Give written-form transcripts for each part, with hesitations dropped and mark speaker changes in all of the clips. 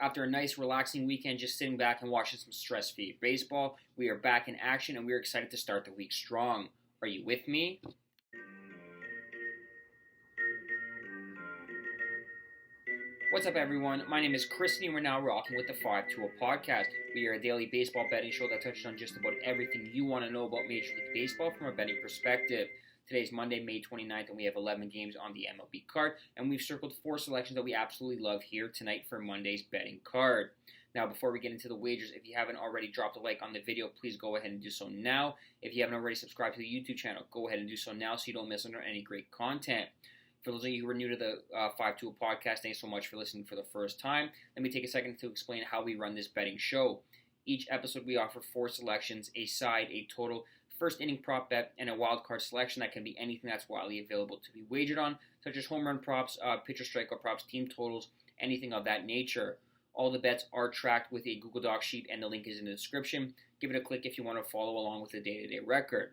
Speaker 1: After a nice, relaxing weekend, just sitting back and watching some stress-free baseball, we are back in action and we're excited to start the week strong. Are you with me? What's up, everyone? My name is Chris, and we're now rocking with the 520 podcast. We are a daily baseball betting show that touches on just about everything you want to know about Major League Baseball from a betting perspective. Today's Monday, May 29th, and we have 11 games on the MLB card, and we've circled 4 selections that we absolutely love here tonight for Monday's betting card. Now, before we get into the wagers, if you haven't already dropped a like on the video, please go ahead and do so now. If you haven't already subscribed to the YouTube channel, go ahead and do so now so you don't miss out on any great content. For those of you who are new to the 520 podcast, thanks so much for listening for the first time. Let me take a second to explain how we run this betting show. Each episode, we offer 4 selections, a side, a total, first inning prop bet, and a wild card selection that can be anything that's widely available to be wagered on, such as home run props, pitcher strikeout props, team totals, anything of that nature. All the bets are tracked with a Google Doc sheet, and the link is in the description. Give it a click if you want to follow along with the day-to-day record.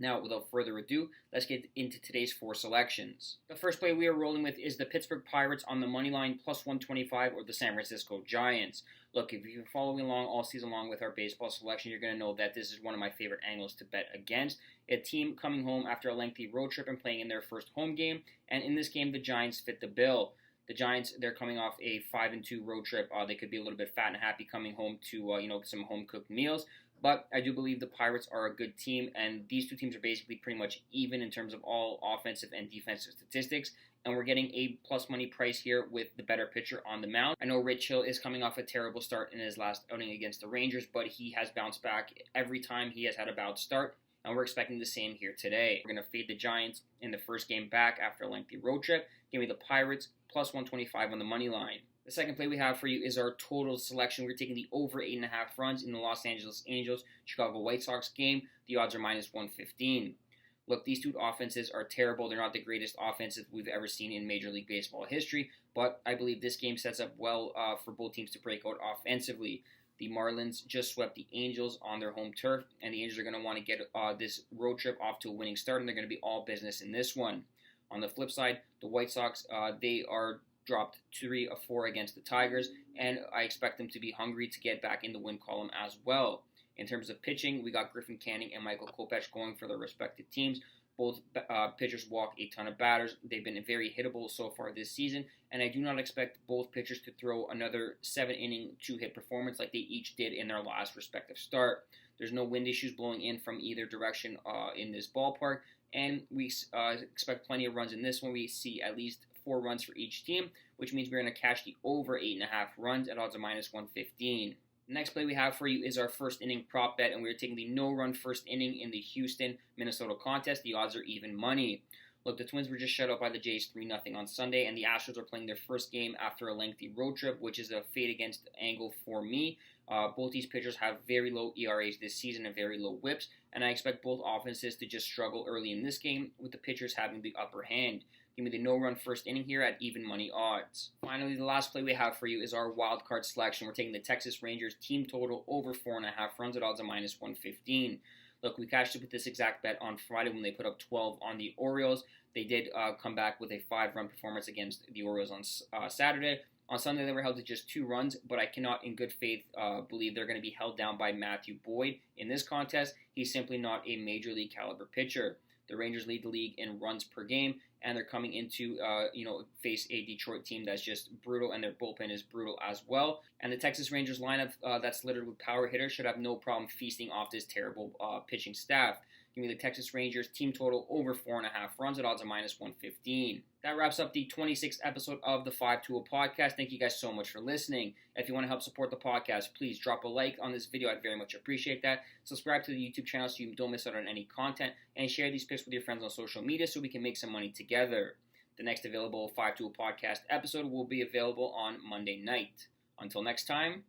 Speaker 1: Now, without further ado, let's get into today's 4 selections. The first play we are rolling with is the Pittsburgh Pirates on the money line plus 125 or the San Francisco Giants. Look, if you've been following along all season long with our baseball selection, you're going to know that this is one of my favorite angles to bet against. A team coming home after a lengthy road trip and playing in their first home game, and in this game, the Giants fit the bill. The Giants, they're coming off a 5-2 road trip. They could be a little bit fat and happy coming home to some home-cooked meals. But I do believe the Pirates are a good team, and these two teams are basically pretty much even in terms of all offensive and defensive statistics. And we're getting a plus money price here with the better pitcher on the mound. I know Rich Hill is coming off a terrible start in his last outing against the Rangers, but he has bounced back every time he has had a bad start, and we're expecting the same here today. We're going to fade the Giants in the first game back after a lengthy road trip. Give me the Pirates plus 125 on the money line. The second play we have for you is our total selection. We're taking the over 8.5 runs in the Los Angeles Angels Chicago White Sox game. The odds are minus 115. Look, these two offenses are terrible. They're not the greatest offenses we've ever seen in Major League Baseball history, but I believe this game sets up well for both teams to break out offensively. The Marlins just swept the Angels on their home turf, and the Angels are going to want to get this road trip off to a winning start, and they're going to be all business in this one. On the flip side, the White Sox, they are dropped 3 of 4 against the Tigers, and I expect them to be hungry to get back in the win column as well. In terms of pitching, we got Griffin Canning and Michael Kopech going for their respective teams. Both pitchers walk a ton of batters. They've been very hittable so far this season, and I do not expect both pitchers to throw another 7-inning 2-hit performance like they each did in their last respective start. There's no wind issues blowing in from either direction in this ballpark, and we expect plenty of runs in this one. We see at least 4 runs for each team, which means we're going to cash the over 8.5 runs at odds of minus 115. The next play we have for you is our first inning prop bet, and we're taking the no-run first inning in the Houston-Minnesota contest. The odds are even money. Look, the Twins were just shut out by the Jays 3-0 on Sunday, and the Astros are playing their first game after a lengthy road trip, which is a fade against angle for me. Both these pitchers have very low ERAs this season and very low whips, and I expect both offenses to just struggle early in this game, with the pitchers having the upper hand. Give me the no-run first inning here at even money odds. Finally, the last play we have for you is our wild card selection. We're taking the Texas Rangers team total over 4.5 runs at odds of minus 115. Look, we cashed it with this exact bet on Friday when they put up 12 on the Orioles. They did come back with a 5-run performance against the Orioles on Saturday. On Sunday, they were held to just 2 runs, but I cannot in good faith believe they're going to be held down by Matthew Boyd in this contest. He's simply not a major league caliber pitcher. The Rangers lead the league in runs per game, and they're coming into face a Detroit team that's just brutal, and their bullpen is brutal as well. And the Texas Rangers lineup that's littered with power hitters should have no problem feasting off this terrible pitching staff. Give me the Texas Rangers team total over 4.5 runs at odds of minus 115. That wraps up the 26th episode of the 520 podcast. Thank you guys so much for listening. If you want to help support the podcast, please drop a like on this video. I'd very much appreciate that. Subscribe to the YouTube channel so you don't miss out on any content, and share these pics with your friends on social media so we can make some money together. The next available 520 podcast episode will be available on Monday night. Until next time.